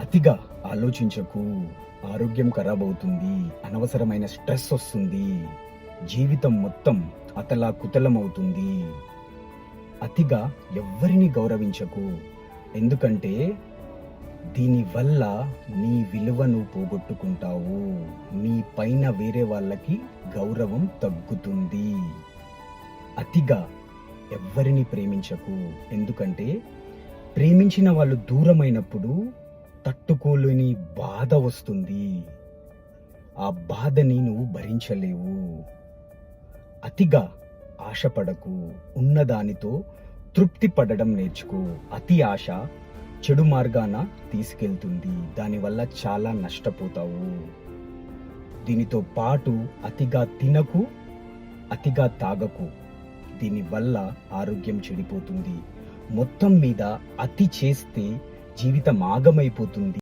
అతిగా ఆలోచించకు. ఆరోగ్యం ఖరాబ్ అవుతుంది. అనవసరమైన స్ట్రెస్ వస్తుంది. జీవితం మొత్తం అతలాకుతలమవుతుంది. అతిగా ఎవ్వరిని గౌరవించకు. ఎందుకంటే దీనివల్ల నీ విలువను పోగొట్టుకుంటావు. నీ పైన వేరే వాళ్ళకి గౌరవం తగ్గుతుంది. అతిగా ఎవ్వరిని ప్రేమించకు. ఎందుకంటే ప్రేమించిన వాళ్ళు దూరమైనప్పుడు తట్టుకోలేని బాధ వస్తుంది. ఆ బాధని నువ్వు భరించలేవు. అతిగా ఆశపడకు. ఉన్నదానితో తృప్తి పడడం నేర్చుకో. అతి ఆశ చెడు మార్గాన తీసుకెళ్తుంది. దానివల్ల చాలా నష్టపోతావు. దీనితో పాటు అతిగా తినకు, అతిగా తాగకు. దీనివల్ల ఆరోగ్యం చెడిపోతుంది. మొత్తం మీద అతి చేస్తే జీవితం ఆగమైపోతుంది.